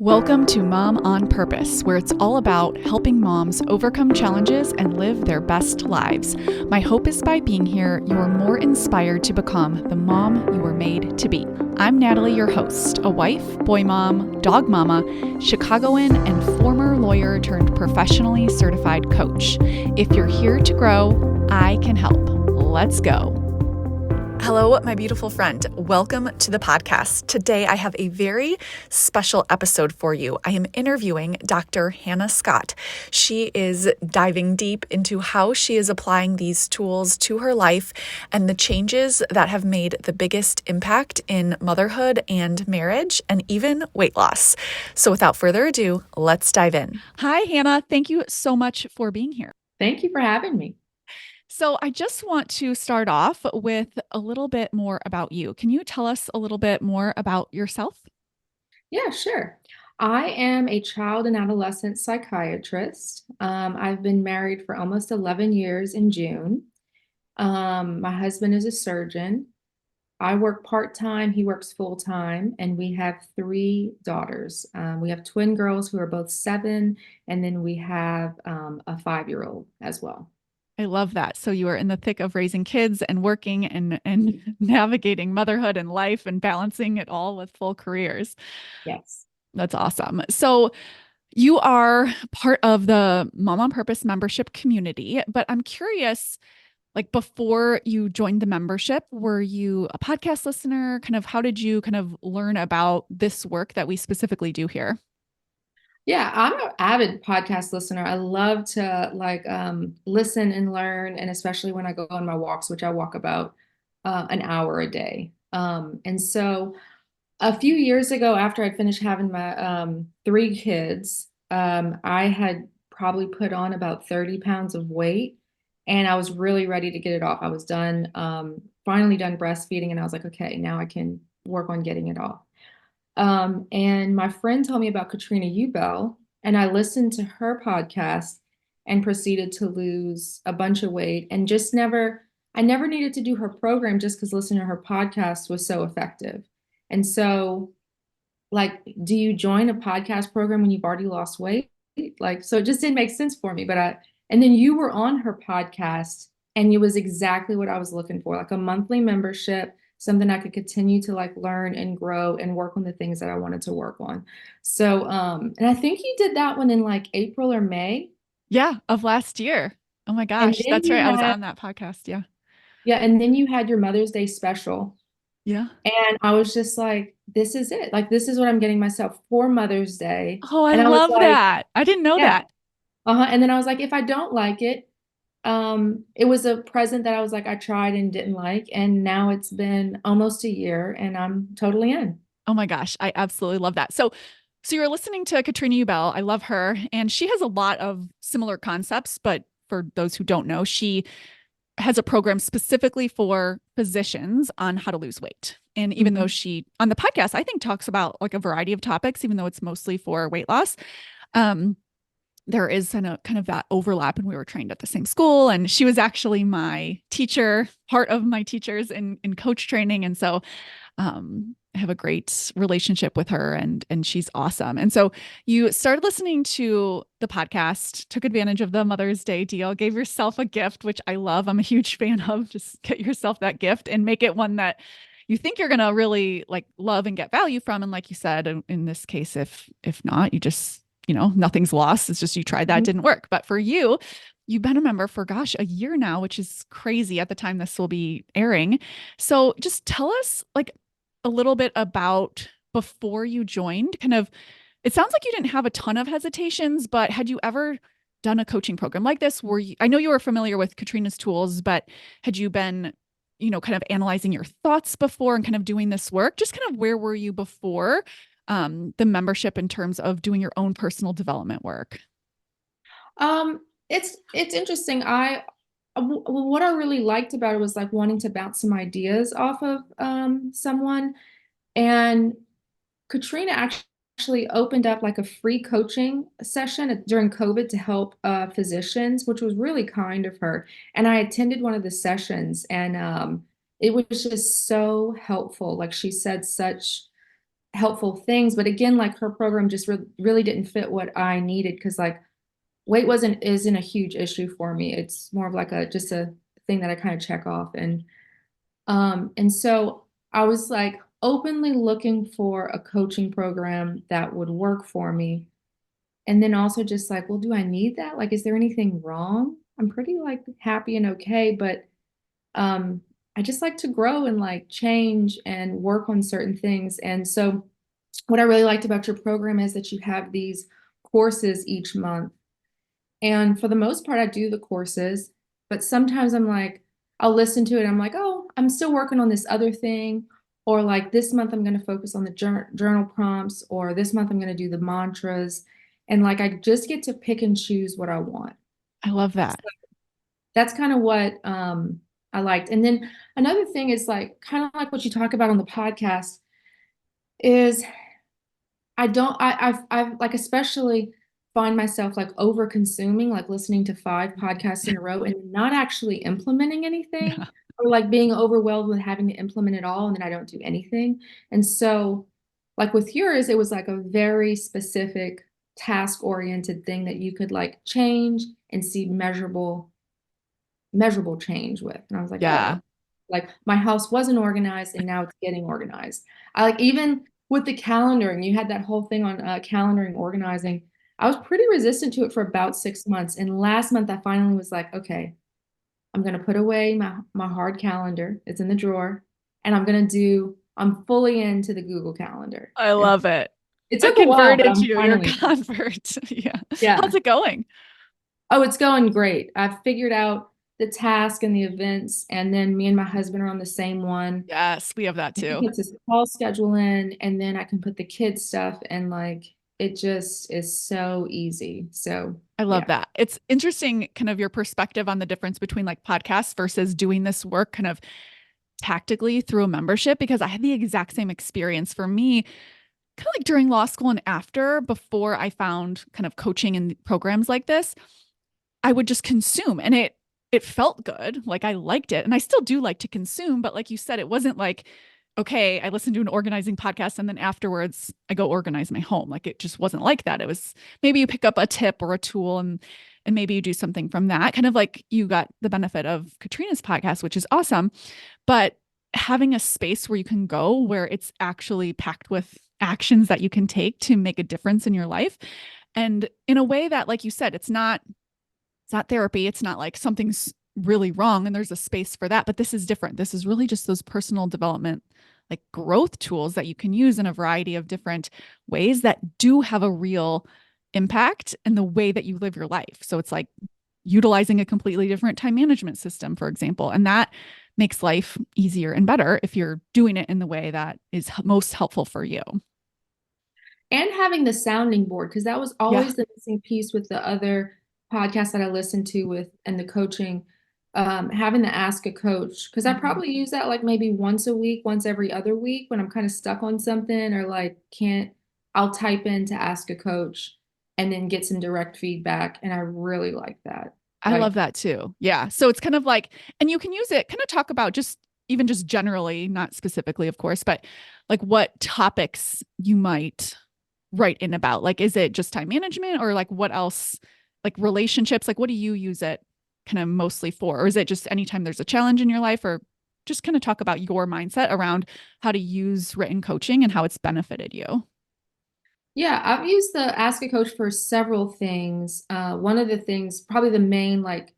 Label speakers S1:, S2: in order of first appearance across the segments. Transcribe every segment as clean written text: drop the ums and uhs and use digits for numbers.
S1: Welcome to Mom on Purpose, where it's all about helping moms overcome challenges and live their best lives. My hope is by being here, you're more inspired to become the mom you were made to be. I'm Natalie, your host, a wife, boy mom, dog mama, Chicagoan, and former lawyer turned professionally certified coach. If you're here to grow, I can help. Let's go. Hello, my beautiful friend. Welcome to the podcast. Today, I have a very special episode for you. I am interviewing Dr. Hannah Scott. She is diving deep into how she is applying these tools to her life and the changes that have made the biggest impact in motherhood and marriage and even weight loss. So without further ado, let's dive in. Hi, Hannah. Thank you so much for being here.
S2: Thank you for having me.
S1: So I just want to start off with a little bit more about you. Can you tell us a little bit more about yourself?
S2: Yeah, sure. I am a child and adolescent psychiatrist. I've been married for almost 11 years in June. My husband is a surgeon. I work part-time, he works full-time, and we have three daughters. We have twin girls who are both 7, and then we have a 5-year-old as well.
S1: I love that. So you are in the thick of raising kids and working and navigating motherhood and life and balancing it all with full careers.
S2: Yes.
S1: That's awesome. So you are part of the Mom on Purpose membership community, but I'm curious, like before you joined the membership, were you a podcast listener? Kind of how did you kind of learn about this work that we specifically do here?
S2: Yeah, I'm an avid podcast listener. I love to listen and learn, and especially when I go on my walks, which I walk about an hour a day. And so a few years ago, after I'd finished having my 3 kids, I had probably put on about 30 pounds of weight, and I was really ready to get it off. I was done, finally done breastfeeding, and I was like, okay, now I can work on getting it off. And my friend told me about Katrina Ubell, and I listened to her podcast and proceeded to lose a bunch of weight and I never needed to do her program just because listening to her podcast was so effective. And so, like, do you join a podcast program when you've already lost weight? Like, so it just didn't make sense for me. And then you were on her podcast, and it was exactly what I was looking for, like a monthly membership, something I could continue to like learn and grow and work on the things that I wanted to work on. So, and I think you did that one in like April or May.
S1: Yeah, of last year. Oh my
S2: And
S1: gosh,
S2: then
S1: that's right.
S2: you
S1: I was
S2: had,
S1: on that podcast. Yeah.
S2: yeah, and then you had your Mother's Day special.
S1: Yeah.
S2: And I was just like, this is it. Like, this is what I'm getting myself for Mother's Day.
S1: Oh, I
S2: And I was
S1: love
S2: like,
S1: that. I didn't know
S2: yeah.
S1: that.
S2: And then I was like, if I don't like it, it was a present that I was like, I tried and didn't like. And now it's been almost a year and I'm totally in.
S1: Oh my gosh, I absolutely love that. So you're listening to Katrina Ubell. I love her, and she has a lot of similar concepts, but for those who don't know, she has a program specifically for physicians on how to lose weight. And even though
S2: Mhm.
S1: she on the podcast, I think talks about like a variety of topics, even though it's mostly for weight loss. Um, there is kind of that overlap, and we were trained at the same school, and she was actually my teacher, part of my teachers in coach training. And so I have a great relationship with her, and she's awesome. And so you started listening to the podcast, took advantage of the Mother's Day deal, gave yourself a gift, which I love. I'm a huge fan of. Just get yourself that gift and make it one that you think you're gonna really like love and get value from. And like you said, in this case, if not, you just, nothing's lost. It's just you tried that, it
S2: Mhm.
S1: didn't work. But for you, you've been a member for gosh, a year now, which is crazy at the time this will be airing. So just tell us like a little bit about before you joined, kind of, it sounds like you didn't have a ton of hesitations, but had you ever done a coaching program like this? I know you were familiar with Katrina's tools, but had you been, kind of analyzing your thoughts before and kind of doing this work? Just kind of where were you before the membership in terms of doing your own personal development work?
S2: It's interesting. What I really liked about it was like wanting to bounce some ideas off of someone. And Katrina actually opened up like a free coaching session during COVID to help physicians, which was really kind of her. And I attended one of the sessions, and it was just so helpful. Like she said such helpful things. But again, like her program just really didn't fit what I needed because like weight isn't a huge issue for me. It's more of like just a thing that I kind of check off. And so I was like openly looking for a coaching program that would work for me. And then also just like, well, do I need that? Like, is there anything wrong? I'm pretty like happy and okay, but um I just like to grow and like change and work on certain things. And so what I really liked about your program is that you have these courses each month. And for the most part, I do the courses, but sometimes I'm like, I'll listen to it. I'm like, oh, I'm still working on this other thing. Or like this month, I'm going to focus on the journal prompts, or this month, I'm going to do the mantras. And like, I just get to pick and choose what I want.
S1: I love
S2: So
S1: that.
S2: that's kind of what I liked. And then another thing is like, kind of like what you talk about on the podcast is I don't I've like especially find myself like over consuming, like listening to 5 podcasts in a row and not actually implementing anything
S1: Yeah.
S2: or like being overwhelmed with having to implement it all and then I don't do anything. And so like with yours, it was like a very specific task-oriented thing that you could like change and see measurable change with. And I was like, oh,
S1: Yeah.
S2: like my house wasn't organized and now it's getting organized. I like even with the calendaring, you had that whole thing on calendaring, organizing. I was pretty resistant to it for about 6 months. And last month I finally was like, okay, I'm gonna put away my hard calendar. It's in the drawer. And I'm fully into the Google Calendar.
S1: I
S2: And
S1: love it.
S2: it
S1: I
S2: took a while, but
S1: converted
S2: I'm
S1: you. You're a
S2: finally there.
S1: convert. Yeah. How's
S2: Yeah.
S1: it going?
S2: Oh, it's going great. I've figured out the task and the events, and then me and my husband are on the same one.
S1: Yes, we have that
S2: He
S1: too.
S2: puts his call schedule in, and then I can put the kids stuff, and like it just is so easy. So
S1: I love
S2: yeah.
S1: that. It's interesting, kind of your perspective on the difference between like podcasts versus doing this work kind of tactically through a membership, because I had the exact same experience for me, kind of like during law school and after, before I found kind of coaching and programs like this. I would just consume and it felt good. Like I liked it. And I still do like to consume, but like you said, it wasn't like, okay, I listened to an organizing podcast and then afterwards I go organize my home. Like it just wasn't like that. It was maybe you pick up a tip or a tool and maybe you do something from that. Kind of like you got the benefit of Katrina's podcast, which is awesome. But having a space where you can go where it's actually packed with actions that you can take to make a difference in your life. And in a way that, like you said, it's not therapy. It's not like something's really wrong and there's a space for that. But this is different. This is really just those personal development, like growth tools that you can use in a variety of different ways that do have a real impact in the way that you live your life. So it's like utilizing a completely different time management system, for example. And that makes life easier and better if you're doing it in the way that is most helpful for you.
S2: And having the sounding board, because that was
S1: Yeah.
S2: always the missing piece with the other podcasts that I listened to with and the coaching, having to ask a coach. Because I
S1: Mhm.
S2: probably use that like maybe once a week, once every other week when I'm kind of stuck on something or like can't, I'll type in to ask a coach and then get some direct feedback. And I really like that.
S1: I love
S2: Like,
S1: that too. Yeah. So it's kind of like, and you can use it, kind of talk about just even just generally, not specifically, of course, but like what topics you might write in about. Like, is it just time management or like what else, like relationships? Like, what do you use it kind of mostly for? Or is it just anytime there's a challenge in your life, or just kind of talk about your mindset around how to use written coaching and how it's benefited you?
S2: yeah, I've used the Ask a Coach for several things. One of the things, probably the main like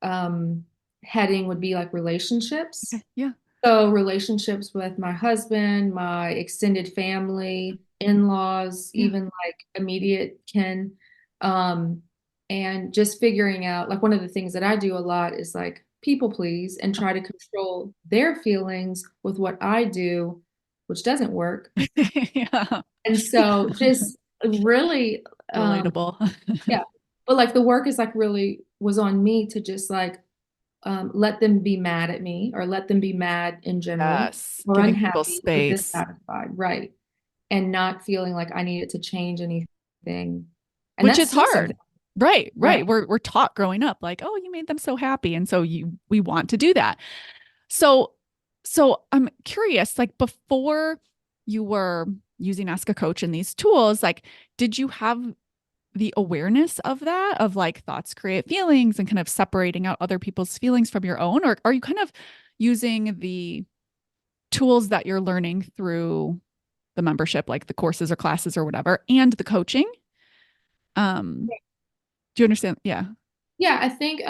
S2: um, heading would be like relationships.
S1: Okay. Yeah.
S2: So relationships with my husband, my extended family, in-laws,
S1: Yeah.
S2: even like immediate kin. Um, and just figuring out like one of the things that I do a lot is like people please and try to control their feelings with what I do, which doesn't work.
S1: Yeah.
S2: And so just really um
S1: Relatable.
S2: yeah, but like the work is like really was on me to just like let them be mad at me or let them be mad in general
S1: Yes.
S2: or
S1: Giving people
S2: unhappy or
S1: space.
S2: dissatisfied, right? And not feeling like I needed to change anything. And
S1: Which
S2: that's
S1: is
S2: still something,
S1: hard. Right, right.
S2: right?
S1: We're taught growing up like, oh, you made them so happy. And so we want to do that. So I'm curious, like before you were using Ask a Coach and these tools, like, did you have the awareness of that, of like thoughts create feelings and kind of separating out other people's feelings from your own? Or are you kind of using the tools that you're learning through the membership, like the courses or classes or whatever, and the coaching? Um, do you understand? Yeah.
S2: Yeah, I think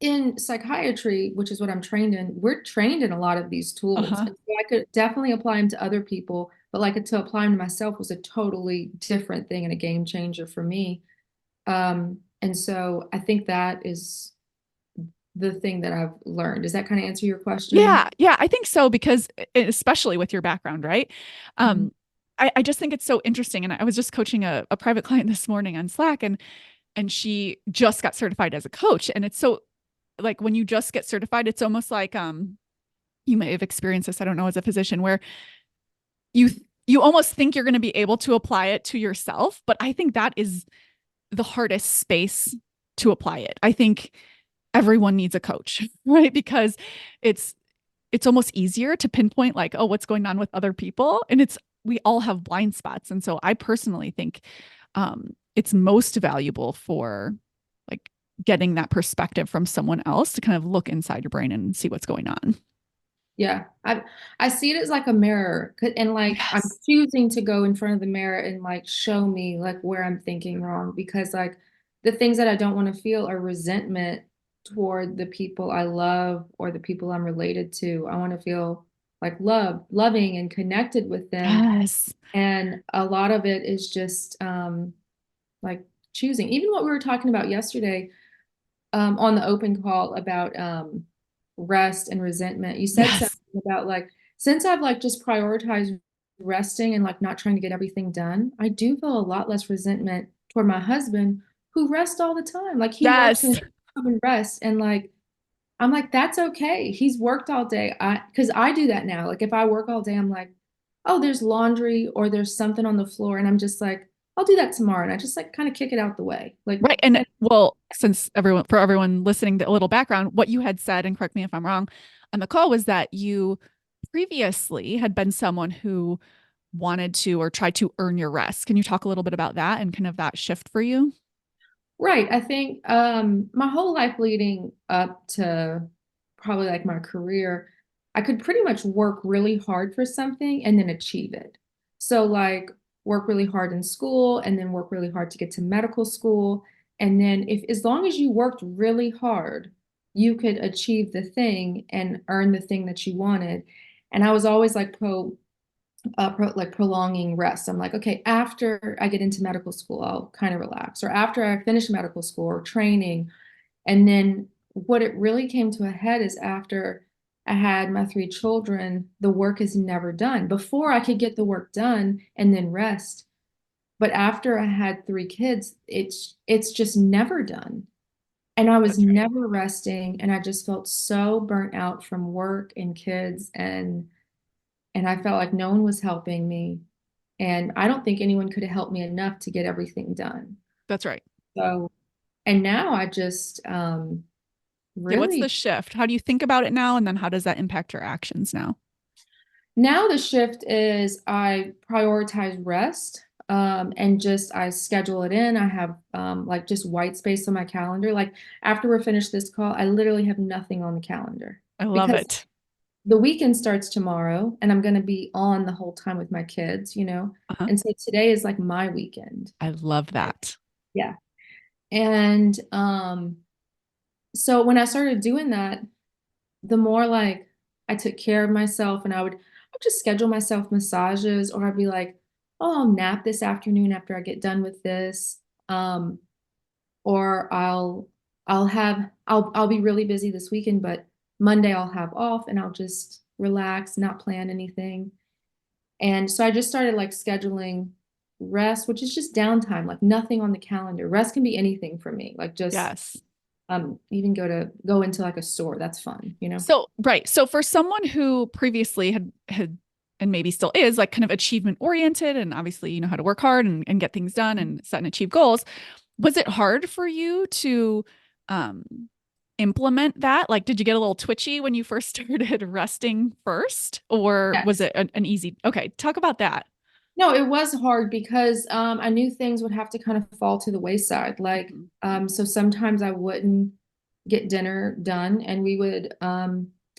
S2: in psychiatry, which is what I'm trained in, we're trained in a lot of these tools.
S1: Uh-huh.
S2: And so I could definitely apply them to other people, but like to apply them to myself was a totally different thing and a game changer for me. And so I think that is the thing that I've learned. Does that kind of answer your question?
S1: Yeah, yeah, I think so because especially with your background, right?
S2: Mhm.
S1: Um, I just think it's so interesting. And I was just coaching a private client this morning on Slack, and she just got certified as a coach. And it's so like when you just get certified, it's almost like you may have experienced this, I don't know, as a physician, where you you almost think you're going to be able to apply it to yourself, but I think that is the hardest space to apply it. I think everyone needs a coach, right? Because it's it's almost easier to pinpoint like, oh, what's going on with other people. And it's, we all have blind spots. And so I personally think it's most valuable for like getting that perspective from someone else to kind of look inside your brain and see what's going on.
S2: Yeah, I see it as like a mirror, and like I'm
S1: Yes.
S2: choosing to go in front of the mirror and like show me like where I'm thinking wrong, because like the things that I don't want to feel are resentment toward the people I love or the people I'm related to. I want to feel like loving and connected with them,
S1: Yes.
S2: and a lot of it is just like choosing. Even what we were talking about yesterday on the open call about rest and resentment. You said something
S1: Yes.
S2: about like, since I've like just prioritized resting and like not trying to get everything done, I do feel a lot less resentment toward my husband who rests all the time. Like he works
S1: Yes.
S2: and rests, and like I'm like, that's okay. He's worked all day. Because I do that now. Like if I work all day, I'm like, oh, there's laundry or there's something on the floor, and I'm just like, I'll do that tomorrow, and I just like kind of kick it out the way. Like,
S1: Right. And well, since everyone, for everyone listening, a little background, what you had said, and correct me if I'm wrong, on the call was that you previously had been someone who wanted to or tried to earn your rest. Can you talk a little bit about that and kind of that shift for you?
S2: right. I think my whole life leading up to probably like my career, I could pretty much work really hard for something and then achieve it. So like work really hard in school and then work really hard to get to medical school. And then if as long as you worked really hard, you could achieve the thing and earn the thing that you wanted. And I was always like like prolonging rest. I'm like, okay, after I get into medical school, I'll kind of relax, or after I finish medical school or training. And then what it really came to a head is after I had my three children, the work is never done. Before I could get the work done and then rest, but after I had three kids, it's just never done. And I was
S1: That's right.
S2: never resting, and I just felt so burnt out from work and kids, and I felt like no one was helping me. And I don't think anyone could have helped me enough to get everything done.
S1: That's right.
S2: So, and now I just
S1: Yeah. What's the
S2: really,
S1: shift? How do you think about it now? And then how does that impact your actions now?
S2: now the shift is I prioritize rest, and just I schedule it in. I have like just white space on my calendar. Like after we're finished this call, I literally have nothing on the calendar
S1: I love
S2: because
S1: it.
S2: the weekend starts tomorrow and I'm going to be on the whole time with my kids, you know?
S1: Uh-huh.
S2: And so today is like my weekend.
S1: I love that.
S2: Yeah. And so when I started doing that, the more like I took care of myself, and I would just schedule myself massages, or I'd be like, oh, I'll nap this afternoon after I get done with this. Um, or I'll be really busy this weekend, but Monday I'll have off and I'll just relax, not plan anything. And so I just started like scheduling rest, which is just downtime, like nothing on the calendar. Rest can be anything for me, like just
S1: Yes.
S2: even go into like a store. That's fun, you know?
S1: So, right. So for someone who previously had and maybe still is like kind of achievement oriented and obviously you know how to work hard and get things done and set and achieve goals, was it hard for you to um implement that? Like, did you get a little twitchy when you first started resting first, or was
S2: Yes.
S1: it an easy? Okay, talk about that.
S2: No, it was hard because I knew things would have to kind of fall to the wayside. Like,
S1: Mhm.
S2: so sometimes I wouldn't get dinner done, and we would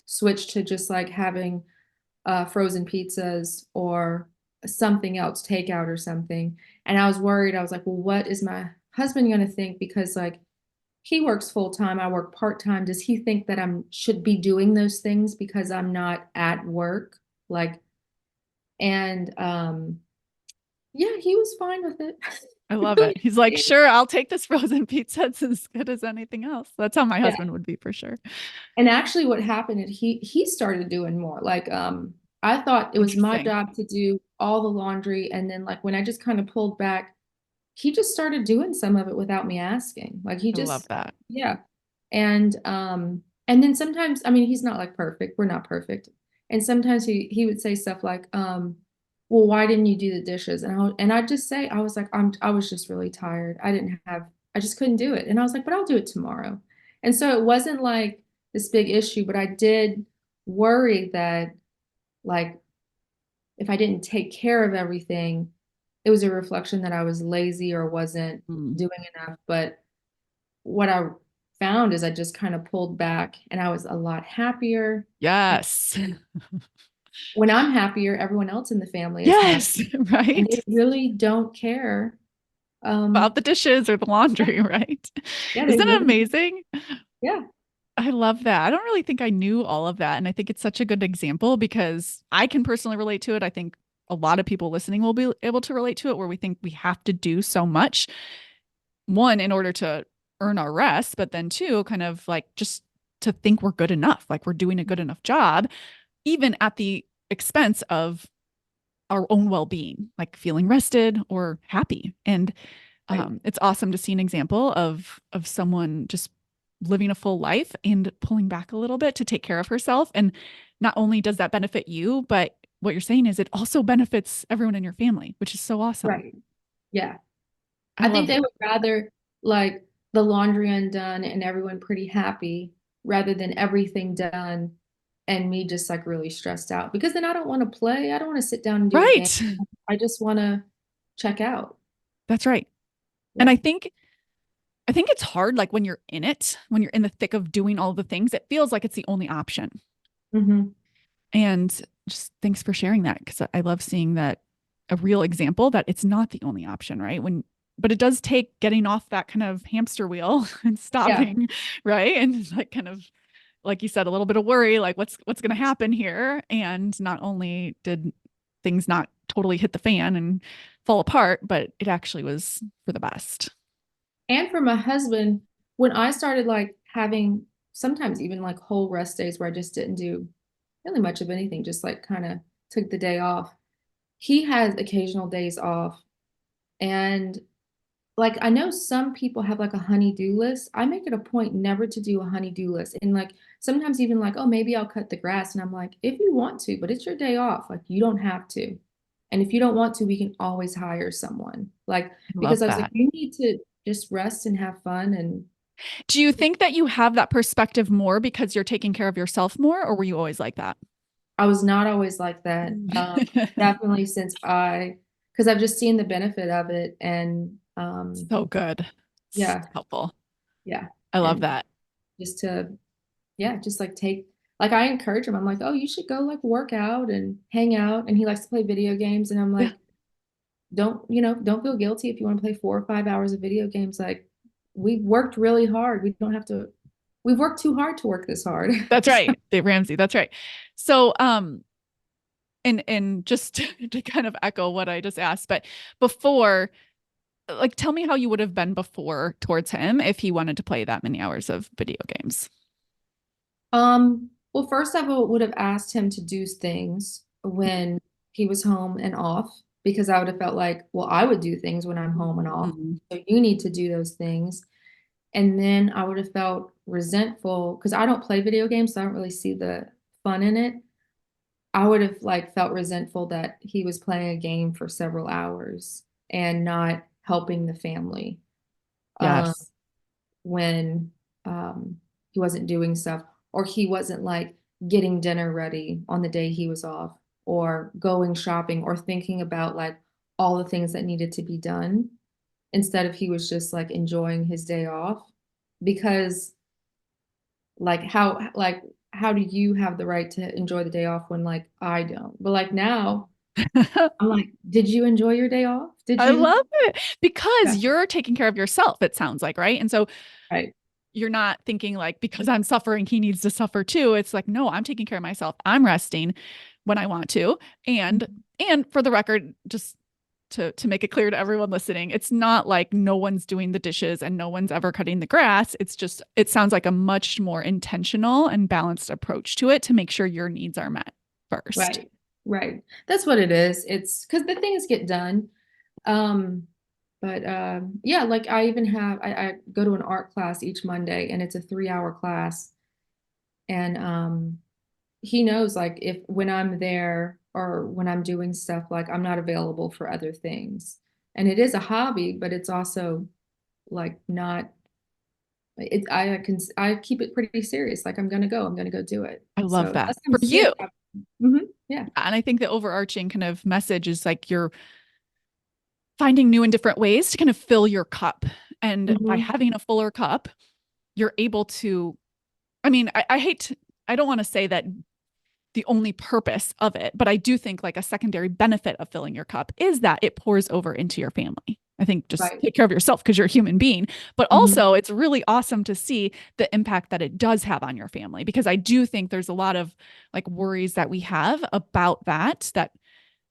S2: switch to just like having frozen pizzas or something else, takeout or something. And I was worried. I was like, well, what is my husband going to think? Because like he works full time, I work part time. Does he think that I'm should be doing those things because I'm not at work? Like, and yeah, he was fine with it.
S1: I love
S2: Really?
S1: it. He's like, sure, I'll take this frozen pizza. It's as good as anything else. That's how my
S2: Yeah.
S1: husband would be for sure.
S2: And actually what happened is he started doing more. Like I thought it was my
S1: Interesting.
S2: job to do all the laundry, and then like when I just kind of pulled back, he just started doing some of it without me asking. Like he
S1: I love
S2: just,
S1: that.
S2: yeah. And then sometimes, I mean, he's not like perfect. We're not perfect. And sometimes he would say stuff like, well, why didn't you do the dishes? And I'd just say, I was like, I was just really tired. I just couldn't do it. And I was like, but I'll do it tomorrow. And so it wasn't like this big issue, but I did worry that like if I didn't take care of everything, it was a reflection that I was lazy or wasn't
S1: Mm.
S2: doing enough. But what I found is I just kind of pulled back and I was a lot happier. And
S1: Yes.
S2: when I'm happier, everyone else in the family is happy.
S1: Yes.
S2: And
S1: Right.
S2: they really don't care.
S1: About the dishes or the
S2: Yeah,
S1: laundry, right?
S2: yeah, they
S1: Isn't it
S2: really,
S1: amazing?
S2: yeah.
S1: I love that. I don't really think I knew all of that. And I think it's such a good example because I can personally relate to it. I think a lot of people listening will be able to relate to it, where we think we have to do so much, one, in order to earn our rest, but then two, kind of like just to think we're good enough, like we're doing a good enough job, even at the expense of our own well-being, like feeling rested or happy. And
S2: Right,
S1: it's awesome to see an example of someone just living a full life and pulling back a little bit to take care of herself. And not only does that benefit you, but what you're saying is it also benefits everyone in your family, which is so awesome.
S2: right. Yeah.
S1: I
S2: I think
S1: love
S2: they
S1: that.
S2: would rather like the laundry undone and everyone pretty happy rather than everything done and me just like really stressed out because then I don't want to play. I don't want to sit down and do a game.
S1: Right.
S2: I just want to check out.
S1: That's right. And
S2: Yeah.
S1: I think it's hard, like when you're in it, when you're in the thick of doing all the things, it feels like it's the only option.
S2: Hmm.
S1: And just thanks for sharing that, because I love seeing that, a real example that it's not the only option, right? But it does take getting off that kind of hamster wheel and
S2: Yeah.
S1: stopping, right? And like kind of, like you said, a little bit of worry, like what's going to happen here. And not only did things not totally hit the fan and fall apart, but it actually was for the best.
S2: And for my husband, when I started like having sometimes even like whole rest days where I just didn't do really much of anything, just like kind of took the day off, he has occasional days off. And like I know some people have like a honey-do list. I make it a point never to do a honey-do list. And like sometimes even like, oh, maybe I'll cut the grass. And I'm like, if you want to, but it's your day off. Like you don't have to. And if you don't want to, we can always hire someone. Like
S1: I
S2: because
S1: love
S2: I was like,
S1: that.
S2: you need to just rest and have fun. And
S1: Do you think that you have that perspective more because you're taking care of yourself more, or were you always like that?
S2: I was not always like that. Definitely because I've just seen the benefit of it. And
S1: So good. So
S2: yeah,
S1: helpful.
S2: yeah.
S1: I love
S2: And
S1: that.
S2: just to yeah, just like like I encourage him. I'm like, oh, you should go like work out and hang out. And he likes to play video games. And I'm
S1: Yeah,
S2: like, don't feel guilty if you want to play 4 or 5 hours of video games. Like we've worked really hard. We've worked too hard to work this hard.
S1: that's
S2: So,
S1: right. Dave Ramsey. That's right. So, and just to kind of echo what I just asked, but before, like, tell me how you would have been before towards him if he wanted to play that many hours of video games.
S2: well, first I would have asked him to do things when he was home and off because I would have felt like, well, I would do things when I'm home and off.
S1: Mhm.
S2: So you need to do those things. And then I would have felt resentful because I don't play video games, so I don't really see the fun in it. I would have like felt resentful that he was playing a game for several hours and not helping the family. Um,
S1: Yes.
S2: when um he wasn't doing stuff, or he wasn't like getting dinner ready on the day he was off, or going shopping, or thinking about like all the things that needed to be done, instead of he was just like enjoying his day off. Because how do you have the right to enjoy the day off when like I don't? But like now I'm like, did you enjoy your day off? Did
S1: I
S2: you?
S1: love it because
S2: Yeah,
S1: you're taking care of yourself, it sounds like, right? And so
S2: right.
S1: you're not thinking like, because I'm suffering, he needs to suffer too. It's like, no, I'm taking care of myself. I'm resting when I want to. And
S2: Mhm.
S1: and for the record, just to make it clear to everyone listening, it's not like no one's doing the dishes and no one's ever cutting the grass. It's just it sounds like a much more intentional and balanced approach to it to make sure your needs are met first.
S2: Right, right. That's what it is. It's because the things get done. Um, but yeah, like I even have I go to an art class each Monday, and it's a 3 hour class. And he knows like if when I'm there or when I'm doing stuff, like I'm not available for other things. And it is a hobby, but it's also like not it I keep it pretty serious. Like I'm gonna go do it.
S1: I love
S2: So
S1: that
S2: that's I'm
S1: for
S2: super
S1: you.
S2: happy. Hmm. Yeah.
S1: And I think the overarching kind of message is like you're finding new and different ways to kind of fill your cup. And by
S2: Hmm.
S1: having a fuller cup, you're able to, I mean, I hate, I don't want to say that the only purpose of it, but I do think like a secondary benefit of filling your cup is that it pours over into your family. I think just
S2: Right.
S1: take care of yourself because you're a human being, but
S2: Hmm.
S1: also it's really awesome to see the impact that it does have on your family because I do think there's a lot of like worries that we have about that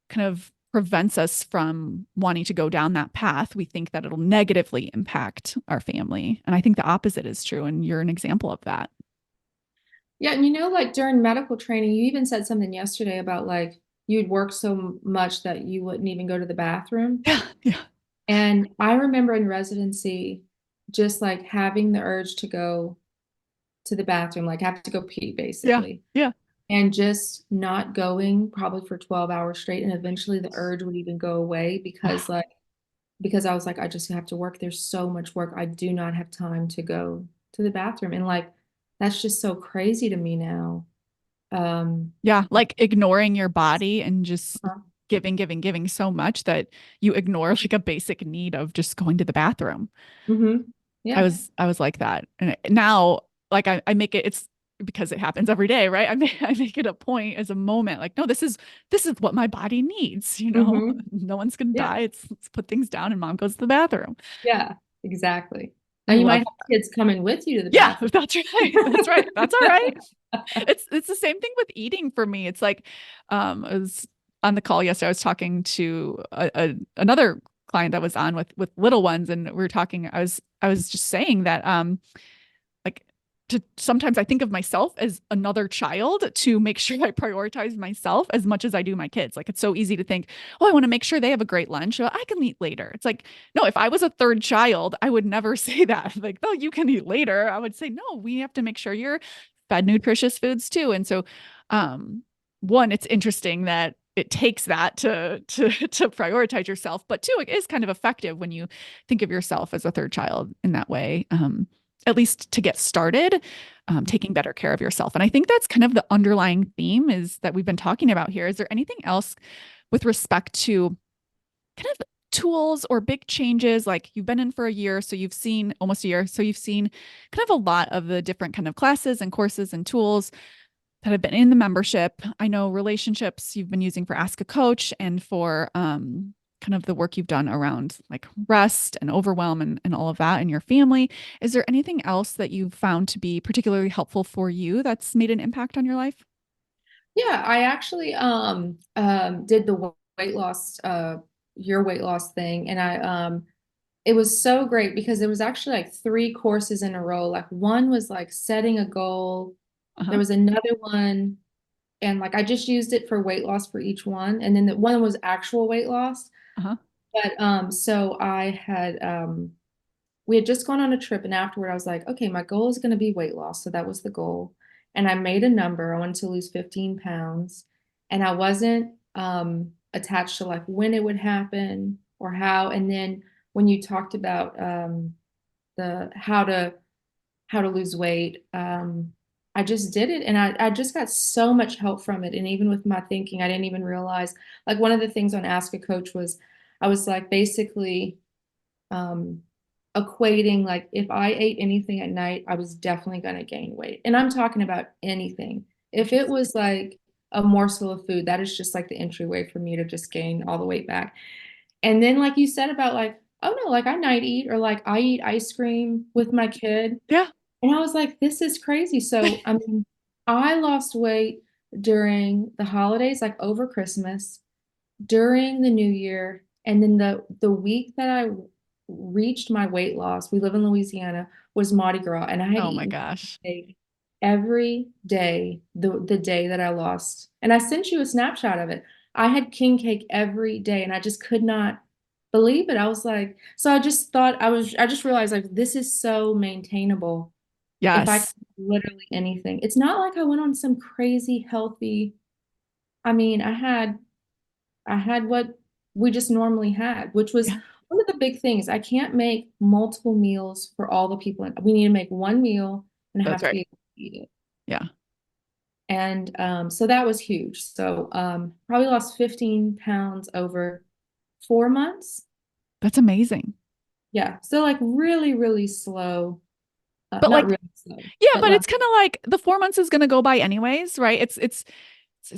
S1: kind of prevents us from wanting to go down that path. We think that it'll negatively impact our family. And I think the opposite is true. And you're an example of that.
S2: Yeah, and like during medical training, you even said something yesterday about like you'd work so much that you wouldn't even go to the bathroom.
S1: Yeah. Yeah.
S2: And I remember in residency, just like having the urge to go to the bathroom, like have to go pee
S1: Yeah.
S2: basically,
S1: Yeah.
S2: and just not going probably for 12 hours straight. And eventually the urge would even go away because I was like, I just have to work. There's so much work. I do not have time to go to the bathroom. And like, that's just so crazy to me now. Um,
S1: Yeah. Like ignoring your body and just giving, giving, giving so much that you ignore like a basic need of just going to the bathroom.
S2: yeah.
S1: I was like that. And now like I make it it's because it happens every day, right? I make it a point as a moment like, no, this is what my body needs, you know.
S2: Hmm.
S1: No one's gonna
S2: Yeah.
S1: die. It's let's put things down and mom goes to the bathroom.
S2: Yeah. Exactly.
S1: I
S2: Now you might
S1: love
S2: have kids coming with you to the
S1: yeah,
S2: bathroom.
S1: that's right. That's right. That's all right. It's the same thing with eating for me. It's like I was on the call yesterday. I was talking to another client that was on with little ones, and we were talking. I was just saying that like to sometimes I think of myself as another child to make sure I prioritize myself as much as I do my kids. Like it's so easy to think, oh, I want to make sure they have a great lunch. Well, I can eat later. It's like, no, if I was a third child, I would never say that. Like, oh, you can eat later. I would say, no, we have to make sure you're fed nutritious foods too. And so, um, one, it's interesting that it takes that to prioritize yourself, but two, it is kind of effective when you think of yourself as a third child in that way. At least to get started, taking better care of yourself. And I think that's kind of the underlying theme is that we've been talking about here. Is there anything else with respect to kind of tools or big changes? Like you've been in for a year, so you've seen almost a year, so you've seen kind of a lot of the different kind of classes and courses and tools that have been in the membership. I know relationships you've been using for Ask a Coach and for kind of the work you've done around like rest and overwhelm and all of that in your family. Is there anything else that you've found to be particularly helpful for you that's made an impact on your life?
S2: Yeah, I actually did the weight loss your weight loss thing, and I it was so great because it was actually like 3 courses in a row. Like one was like setting a goal. There
S1: Uh-huh.
S2: was another one, and like I just used it for weight loss for each one, and then the one was actual weight loss.
S1: Uh-huh.
S2: But so we had just gone on a trip, and afterward I was like, okay, my goal is going to be weight loss. So that was the goal. And I made a number. I wanted to lose 15 pounds. And I wasn't attached to like when it would happen or how. And then when you talked about the how to lose weight. I just did it and I just got so much help from it. And even with my thinking, I didn't even realize, like one of the things on Ask a Coach was I was like basically um, equating like if I ate anything at night, I was definitely going to gain weight. And I'm talking about anything. If it
S1: Interesting.
S2: was like a morsel of food, that is just like the entryway for me to just gain all the weight back. And then, like you said about like, oh no, like I night eat or like I eat ice cream with my kid.
S1: Yeah.
S2: And I was like, this is crazy. So, I mean, I lost weight during the holidays, like over Christmas, during the New Year, and then the week that I reached my weight loss, we live in Louisiana, was Mardi Gras, and I had
S1: Oh my
S2: eaten
S1: gosh.
S2: cake every day the day that I lost. And I sent you a snapshot of it. I had king cake every day, and I just could not believe it. I was like, so I just thought I just realized like this is so maintainable if I
S1: Yes.
S2: could do literally anything. It's not like I went on some crazy healthy. I mean, I had what we just normally had, which was
S1: Yeah.
S2: one of the big things. I can't make multiple meals for all the people. We need to make one meal and I
S1: That's
S2: have to
S1: right.
S2: be able to eat it.
S1: Yeah.
S2: And so that was huge. So probably lost 15 pounds over 4 months.
S1: That's amazing.
S2: Yeah. So like really, really slow.
S1: But
S2: Not
S1: like,
S2: really slow,
S1: yeah,
S2: but
S1: but
S2: like,
S1: it's kind of like the 4 months is going to go by anyways, right? It's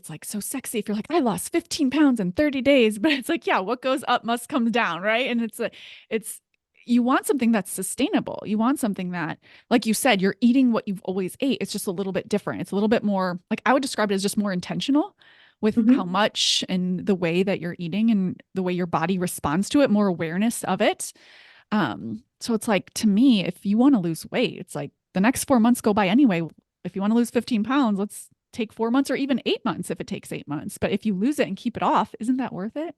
S1: like so sexy if you're like, I lost 15 pounds in 30 days, but it's like, yeah, what goes up must come down, right? And it's, you want something that's sustainable. You want something that, like you said, you're eating what you've always ate. It's just a little bit different. It's a little bit more, like I would describe it as just more intentional with how
S2: mhm,
S1: much and the way that you're eating and the way your body responds to it, more awareness of it. So it's like to me, if you want to lose weight, it's like the next 4 months go by anyway. If you want to lose 15 pounds, let's take 4 months or even 8 months if it takes 8 months. But if you lose it and keep it off, isn't that worth it?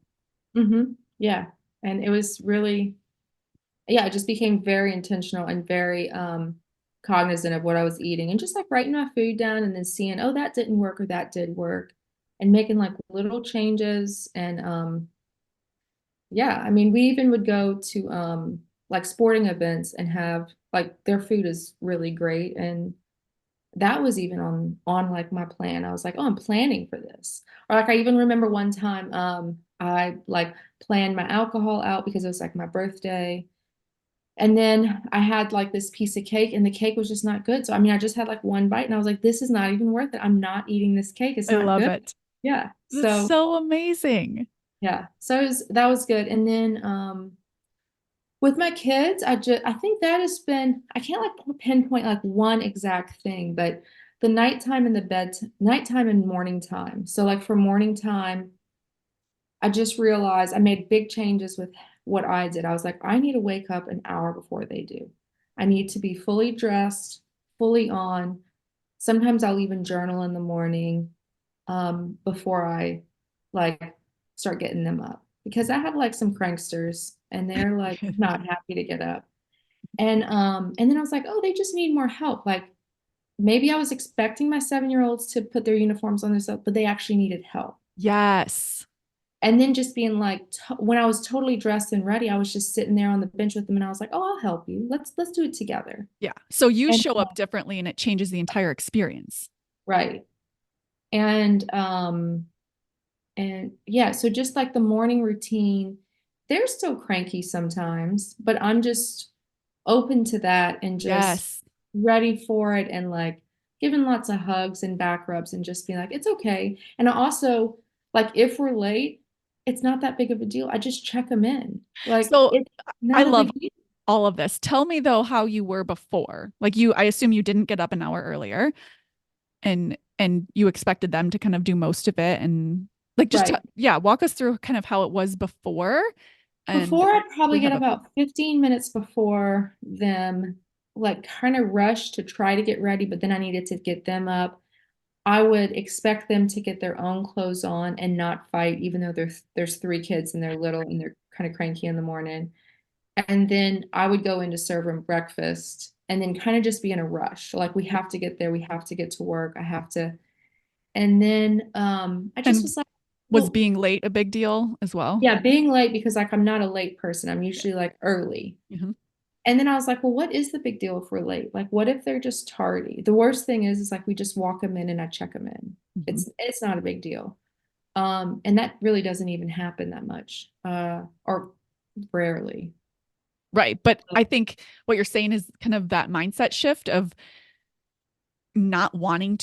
S2: yeah. And it was really, yeah, it just became very intentional and very cognizant of what I was eating and just like writing my food down and then seeing, oh, that didn't work or that did work and making like little changes. And yeah, I mean, we even would go to like sporting events and have like their food is really great. And that was even on like my plan. I was like, oh, I'm planning for this. Or like I even remember one time I like planned my alcohol out because it was like my birthday. And then I had like this piece of cake and the cake was just not good. So I mean, I just had like one bite and I was like, this is not even worth it. I'm not eating this cake. It's
S1: I
S2: not
S1: love
S2: good.
S1: it.
S2: Yeah.
S1: That's
S2: So
S1: so amazing.
S2: yeah. So that was good. And then with my kids, I think that has been I can't like pinpoint like one exact thing, but the nighttime and the nighttime and morning time. So like for morning time, I just realized I made big changes with what I did. I was like, I need to wake up an hour before they do. I need to be fully dressed, fully on. Sometimes I'll even journal in the morning before I like start getting them up because I have like some cranksters and they're like not happy to get up. And then I was like, oh, they just need more help. Like maybe I was expecting my 7 year olds to put their uniforms on themselves, but they actually needed help.
S1: Yes.
S2: And then just being like, when I was totally dressed and ready, I was just sitting there on the bench with them, and I was like, "Oh, I'll help you. Let's do it together."
S1: Yeah. So you
S2: And
S1: show up differently and it changes the entire experience.
S2: right, and and yeah, so just like the morning routine, they're still cranky sometimes, but I'm just open to that and just
S1: Yes.
S2: ready for it, and like giving lots of hugs and back rubs, and just being like, "It's okay." And I also like if we're late, it's not that big of a deal. I just check them in. Like
S1: So
S2: it's
S1: I
S2: not a
S1: love
S2: big deal.
S1: all of this. Tell me though how you were before. Like you, I assume you didn't get up an hour earlier and you expected them to kind of do most of it and like just
S2: Right.
S1: yeah, walk us through kind of how it was before and
S2: Before I'd probably
S1: we
S2: get
S1: have a
S2: about 15 minutes before them, like kind of rush to try to get ready, but then I needed to get them up. I would expect them to get their own clothes on and not fight, even though there's three kids and they're little and they're kind of cranky in the morning. And then I would go in to serve them breakfast and then kind of just be in a rush. Like we have to get there, we have to get to work, I have to. And then I just
S1: and
S2: was like,
S1: was
S2: well,
S1: being late a big deal as well?
S2: yeah, being late because like I'm not a late person. I'm usually like early.
S1: Yeah.
S2: And then I was like, well, what is the big deal if we're late? Like, what if they're just tardy? The worst thing is like we just walk them in and I check them in.
S1: Mhm.
S2: It's not a big deal. And that really doesn't even happen that much, or rarely.
S1: Right. But I think what you're saying is kind of that mindset shift of not wanting it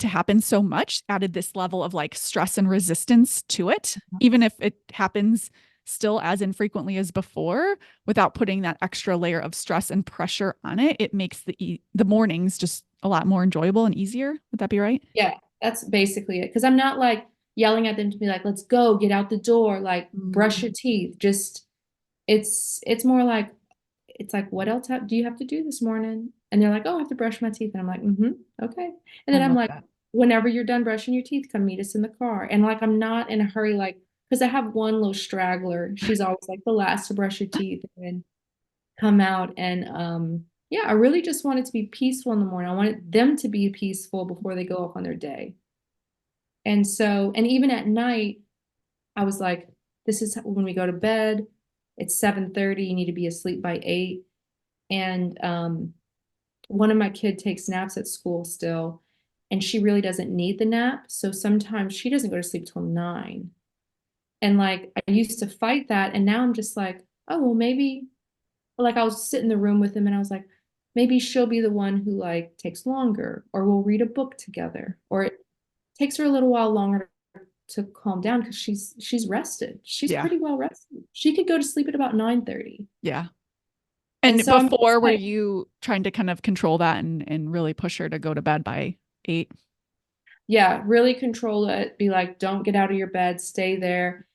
S1: to happen so much, added this level of like stress and resistance to it, even if it happens still as infrequently as before, without putting that extra layer of stress and pressure on it. It makes the mornings just a lot more enjoyable and easier. Would that be right?
S2: Yeah, that's basically it. Because I'm not like yelling at them to be like, let's go, get out the door, like brush your teeth. Just it's more like it's like, what else do you have to do this morning? And they're like, oh, I have to brush my teeth. And I'm like, okay. And
S1: I
S2: then I'm
S1: love
S2: like,
S1: that.
S2: whenever you're done brushing your teeth, come meet us in the car. And like, I'm not in a hurry, like, because I have one little straggler. She's always like the last to brush her teeth and then come out. And yeah, I really just wanted to be peaceful in the morning. I wanted them to be peaceful before they go off on their day. And so, and even at night, I was like, this is when we go to bed. It's 7:30. You need to be asleep by 8. And one of my kids takes naps at school still, and she really doesn't need the nap. So sometimes she doesn't go to sleep till 9. And like I used to fight that, and now I'm just like, oh well, maybe like I'll sit in the room with him, and I was like, maybe she'll be the one who like takes longer, or we'll read a book together, or it takes her a little while longer to calm down because she's rested. She's
S1: Yeah.
S2: pretty well rested. She could go to sleep at about 9:30.
S1: Yeah.
S2: And
S1: And
S2: so I'm just
S1: before, were
S2: like,
S1: you trying to kind of control that and really push her to go to bed by 8?
S2: yeah, really control it. Be like, don't get out of your bed, stay there.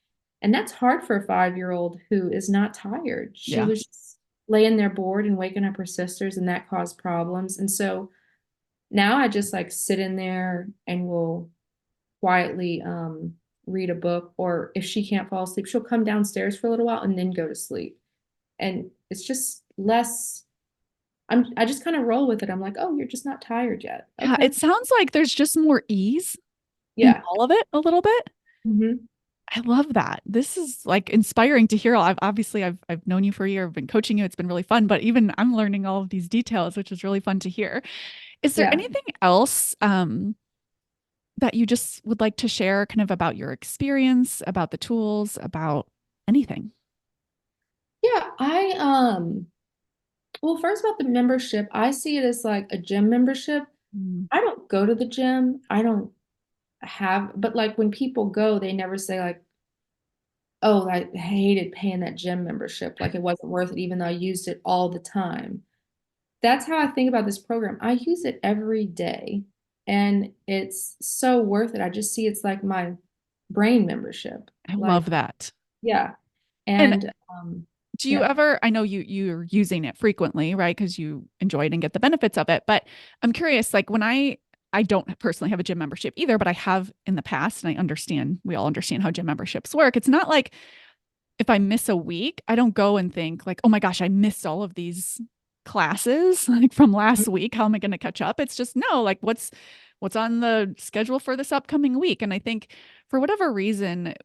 S2: And that's hard for a 5-year-old who is not tired. She
S1: Yeah.
S2: was just laying there bored and waking up her sisters, and that caused problems. And so now I just like sit in there and will quietly read a book. Or if she can't fall asleep, she'll come downstairs for a little while and then go to sleep. And it's just less. I just kind of roll with it. I'm like, oh, you're just not tired yet.
S1: Yeah.
S2: Okay.
S1: It sounds like there's just more ease in
S2: Yeah.
S1: all of it a little bit.
S2: Hmm.
S1: I love that. This is like inspiring to hear. I've known you for a year. I've been coaching you. It's been really fun, but even I'm learning all of these details, which is really fun to hear. Is there
S2: Yeah.
S1: anything else that you just would like to share kind of about your experience, about the tools, about anything?
S2: Yeah. Well, first about the membership, I see it as like a gym membership.
S1: Mm.
S2: I don't go to the gym. I don't have, but like when people go, they never say like, oh, I hated paying that gym membership. Like it wasn't worth it, even though I used it all the time. That's how I think about this program. I use it every day and it's so worth it. I just see it's like my brain membership.
S1: I
S2: Like,
S1: love that.
S2: yeah.
S1: And
S2: And
S1: do you
S2: yeah.
S1: ever, I know you're using it frequently, right? Because you enjoy it and get the benefits of it. But I'm curious, like when I don't personally have a gym membership either, but I have in the past, and I understand, we all understand how gym memberships work. It's not like if I miss a week, I don't go and think like, oh my gosh, I missed all of these classes like from last week. How am I going to catch up? It's just no, like what's on the schedule for this upcoming week. And I think for whatever reason,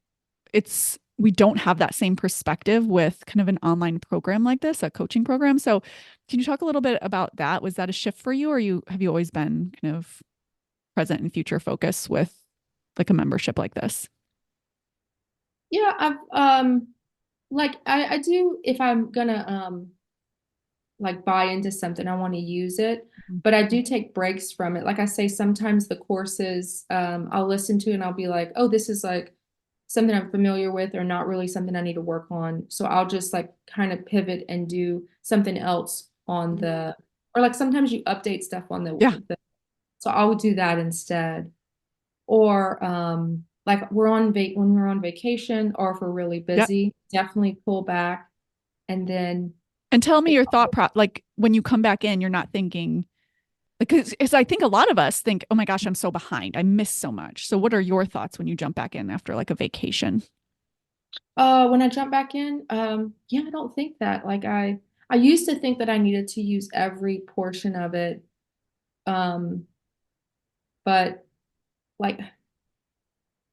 S1: it's we don't have that same perspective with kind of an online program like this, a coaching program. So can you talk a little bit about that? Was that a shift for you, or you have you always been kind of present and future focus with like a membership like this?
S2: Yeah, I've like I do if I'm gonna like buy into something, I want to use it,
S1: Mhm.
S2: but I do take breaks from it. Like I say, sometimes the courses I'll listen to and I'll be like, oh, this is like something I'm familiar with or not really something I need to work on. So I'll just like kind of pivot and do something else on the, or like sometimes you update stuff on
S1: Yeah.
S2: the so I'll do that instead. Or like when we're on vacation or if we're really
S1: Yep.
S2: busy, definitely pull back and then
S1: And tell me your thought like when you come back in, you're not thinking because I think a lot of us think, oh my gosh, I'm so behind. I miss so much. So what are your thoughts when you jump back in after like a vacation?
S2: when I jump back in, yeah, I don't think that. Like I used to think that I needed to use every portion of it. Um, but like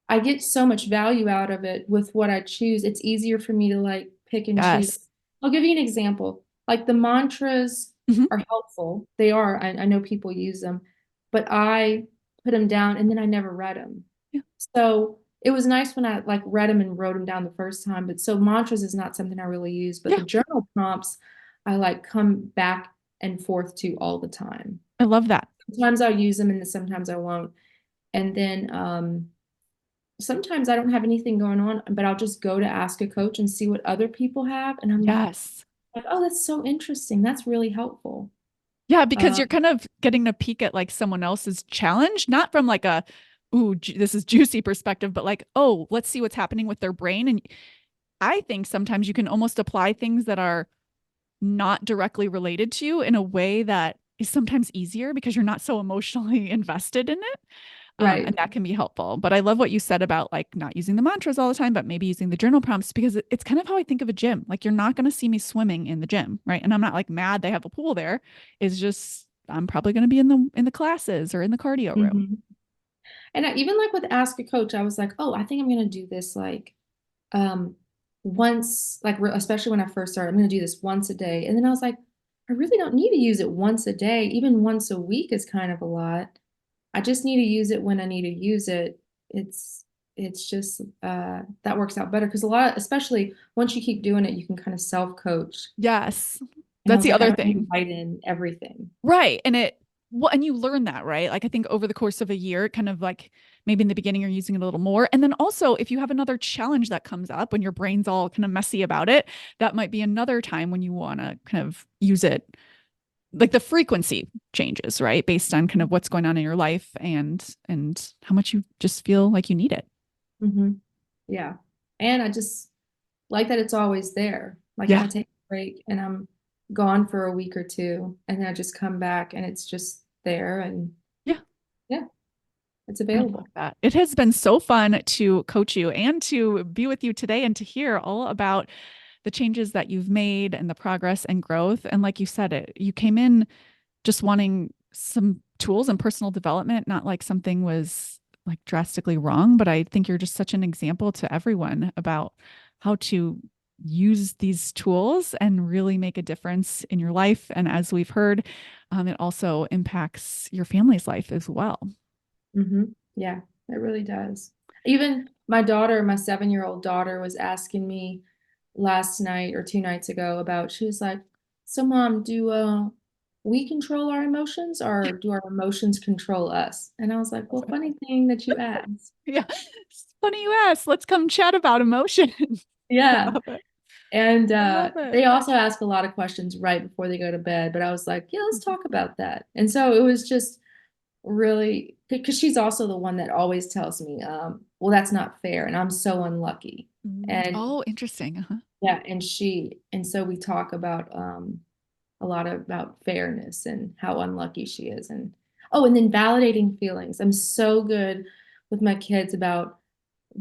S2: I get so much value out of it with what I choose. It's easier for me to like pick and choose.
S1: Yes.
S2: I'll give you an example. like the mantras
S1: Mhm.
S2: are helpful. They are. I know people use them, but I put them down and then I never read them.
S1: Yeah.
S2: So it was nice when I like read them and wrote them down the first time. But so mantras is not something I really use, but the
S1: Yeah.
S2: journal prompts I like come back and forth to all the time.
S1: I love that.
S2: Sometimes I'll use them and then sometimes I won't. And then sometimes I don't have anything going on, but I'll just go to ask a coach and see what other people have. And I'm
S1: Yes.
S2: like, oh, that's so interesting. That's really helpful.
S1: Yeah, because
S2: Um,
S1: you're kind of getting a peek at like someone else's challenge, not from like a, ooh, this is juicy perspective, but like, oh, let's see what's happening with their brain. And I think sometimes you can almost apply things that are not directly related to you in a way that is sometimes easier because you're not so emotionally invested in it.
S2: right.
S1: And that can be helpful. But I love what you said about like not using the mantras all the time, but maybe using the journal prompts because it's kind of how I think of a gym. Like you're not going to see me swimming in the gym, right? And I'm not like mad they have a pool there. It's just I'm probably going to be in the classes or in the cardio room.
S2: Mhm. And even like with Ask a Coach, I was like, oh, I think I'm going to do this like um, once, like especially when I first started, I'm going to do this once a day. And then I was like, I really don't need to use it once a day. Even once a week is kind of a lot. I just need to use it when I need to use it. It's just that works out better because a lot, especially once you keep doing it, you can kind of self-coach.
S1: Yes.
S2: And I
S1: That's
S2: was
S1: the
S2: like, I
S1: other
S2: don't need to
S1: thing.
S2: write in everything.
S1: Right. And it, well, and you learn that, right? Like I think over the course of a year, kind of like maybe in the beginning you're using it a little more. And then also if you have another challenge that comes up when your brain's all kind of messy about it, that might be another time when you want to kind of use it. Like the frequency changes, right? Based on kind of what's going on in your life and how much you just feel like you need it.
S2: Hmm. Yeah. And I just like that it's always there. Like if
S1: Yeah.
S2: I take a break and I'm gone for a week or two and then I just come back and it's just there and
S1: Yeah.
S2: yeah, it's
S1: I love
S2: available.
S1: that. It has been so fun to coach you and to be with you today and to hear all about the changes that you've made and the progress and growth. And like you said, you came in just wanting some tools and personal development, not like something was like drastically wrong, but I think you're just such an example to everyone about how to use these tools and really make a difference in your life. And as we've heard, it also impacts your family's life as well.
S2: Hmm. Yeah, it really does. Even my daughter, my 7-year-old daughter, was asking me last night or 2 nights ago about, she was like, so mom, do we control our emotions or do our emotions control us? And I was like, well, funny thing that you asked.
S1: Yeah. It's funny you asked. Let's come chat about emotions. I
S2: Yeah.
S1: love it.
S2: And
S1: I love it.
S2: they also ask a lot of questions right before they go to bed. But I was like, yeah, let's talk about that. And so it was just really because she's also the one that always tells me, well, that's not fair. And I'm so unlucky. And
S1: Oh, interesting. Uh-huh.
S2: yeah, and so we talk about a lot about fairness and how unlucky she is. And oh, and then validating feelings. I'm so good with my kids about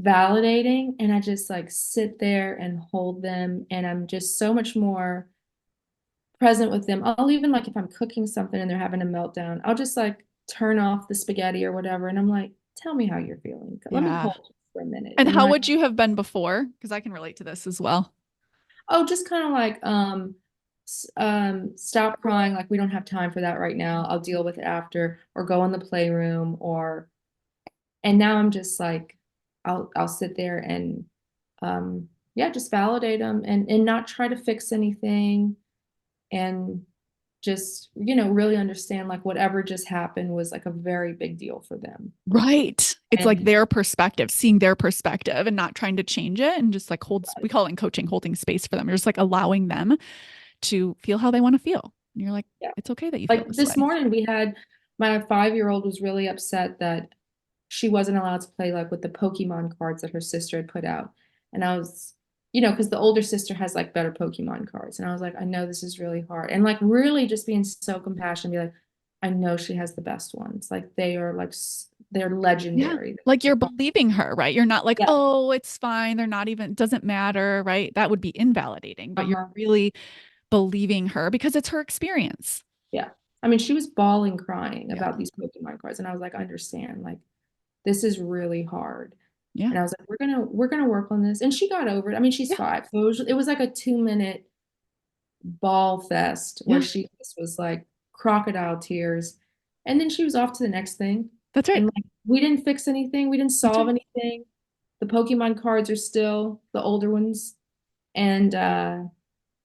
S2: validating, and I just like sit there and hold them, and I'm just so much more present with them. I'll even like if I'm cooking something and they're having a meltdown, I'll just like turn off the spaghetti or whatever, and I'm like, tell me how you're feeling. Let me
S1: Yeah.
S2: hold you for a minute.
S1: And
S2: And
S1: how
S2: like,
S1: would you have been before? Because I can relate to this as well.
S2: oh, just kind of like stop crying, like we don't have time for that right now. I'll deal with it after, or go in the playroom, or and now I'm just like I'll sit there and yeah, just validate them and not try to fix anything and just, really understand like whatever just happened was like a very big deal for them.
S1: Right. It's like
S2: And
S1: their perspective, seeing their perspective and not trying to change it and just like we call it in coaching, holding space for them. You're just like allowing them to feel how they want to feel. And you're like,
S2: yeah,
S1: it's okay that you feel
S2: like
S1: this
S2: this
S1: way.
S2: morning we had my 5-year-old was really upset that she wasn't allowed to play like with the Pokemon cards that her sister had put out. And I was, because the older sister has like better Pokemon cards. And I was like, I know this is really hard. And like really just being so compassionate, be like, I know she has the best ones. Like they are like they're
S1: Yeah.
S2: legendary.
S1: Like you're believing her, right? You're not like,
S2: Yeah.
S1: oh, it's fine. They're not even, it doesn't matter, right? That would be invalidating, but you're
S2: Uh-huh.
S1: really believing her because it's her experience.
S2: Yeah. I mean, she was bawling crying
S1: Yeah.
S2: about these Pokemon cards. And I was like, I understand. Like this is really hard.
S1: Yeah.
S2: And I was like, we're gonna work on this. And she got over it. I mean, she's
S1: Yeah.
S2: 5. So it was like a 2-minute bawl fest where
S1: Yeah,
S2: she just was like crocodile tears. And then she was off to the next thing.
S1: that's right.
S2: And like, we didn't fix anything. We didn't
S1: That's
S2: solve
S1: right.
S2: anything. The Pokemon cards are still the older ones. And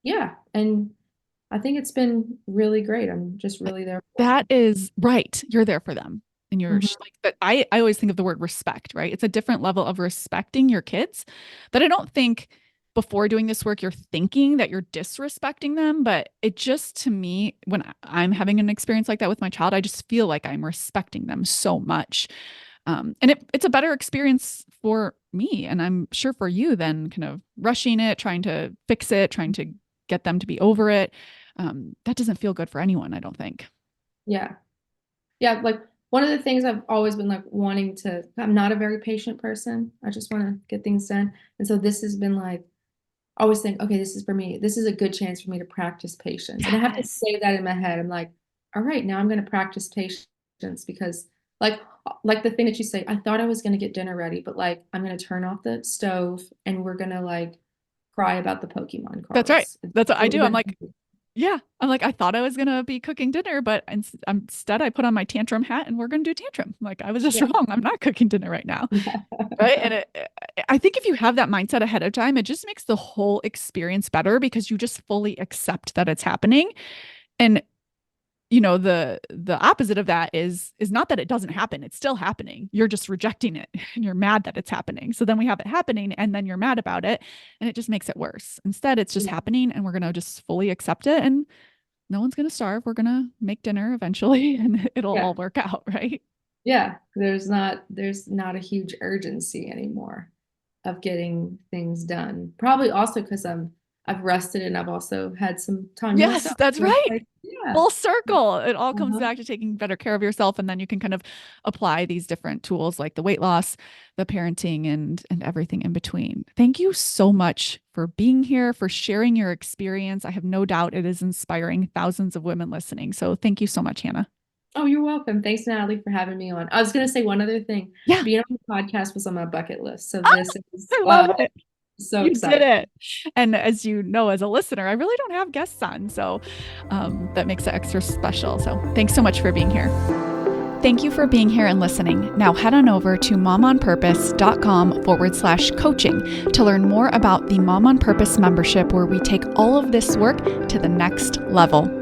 S2: yeah, and I think it's been really great. I'm just really there for
S1: That
S2: them.
S1: is right. You're there for them. And you're
S2: Mhm.
S1: like that. I always think of the word respect, right? It's a different level of respecting your kids that I don't think before doing this work, you're thinking that you're disrespecting them. But it just, to me, when I'm having an experience like that with my child, I just feel like I'm respecting them so much. And it's a better experience for me. And I'm sure for you than kind of rushing it, trying to fix it, trying to get them to be over it. That doesn't feel good for anyone, I don't think.
S2: Yeah. Yeah, like one of the things I've always been like wanting to, I'm not a very patient person. I just want to get things done. And so this has been like, I always think, okay, this is for me. This is a good chance for me to practice patience. And I have to
S1: Yes.
S2: say that in my head. I'm like, all right, now I'm going to practice patience because like the thing that you say, I thought I was going to get dinner ready, but like I'm going to turn off the stove and we're going to like cry about the Pokemon
S1: That's right.
S2: cards.
S1: That's what I
S2: What
S1: do.
S2: we're
S1: I'm
S2: going
S1: like, yeah. I'm like, I thought I was gonna be cooking dinner, but instead I put on my tantrum hat and we're gonna do tantrum. Like I was just
S2: to
S1: wrong. I'm not cooking dinner right now.
S2: do.
S1: Right. And I think if you have that mindset ahead of time, it just makes the whole experience better because you just fully accept that it's happening. And the opposite of that is not that it doesn't happen. It's still happening. You're just rejecting it and you're mad that it's happening. So then we have it happening and then you're mad about it and it just makes it worse. Instead, it's just
S2: Yeah.
S1: happening and we're going to just fully accept it and no one's going to starve. We're going to make dinner eventually and it'll all
S2: Yeah.
S1: work out, right?
S2: Yeah, there's not a huge urgency anymore of getting things done. Probably also because I've rested and I've also had some time to
S1: Yes,
S2: myself.
S1: that's
S2: So it's
S1: right.
S2: like, yeah.
S1: Full circle. It all comes
S2: Uh-huh.
S1: back to taking better care of yourself and then you can kind of apply these different tools like the weight loss, the parenting and everything in between. Thank you so much for being here, for sharing your experience. I have no doubt it is inspiring thousands of women listening. So thank you so much, Hannah.
S2: Oh, you're welcome. Thanks, Natalie, for having me on. I was gonna say one other thing.
S1: Yeah,
S2: Being on the podcast was on my bucket list. So
S1: ah,
S2: this is
S1: I love it.
S2: so
S1: You did
S2: exciting.
S1: it. And as you know, as a listener, I really don't have guests on. So that makes it extra special. So thanks so much for being here. Thank you for being here and listening. Now head on over to momonpurpose.com/coaching to learn more about the Mom on Purpose membership, where we take all of this work to the next level.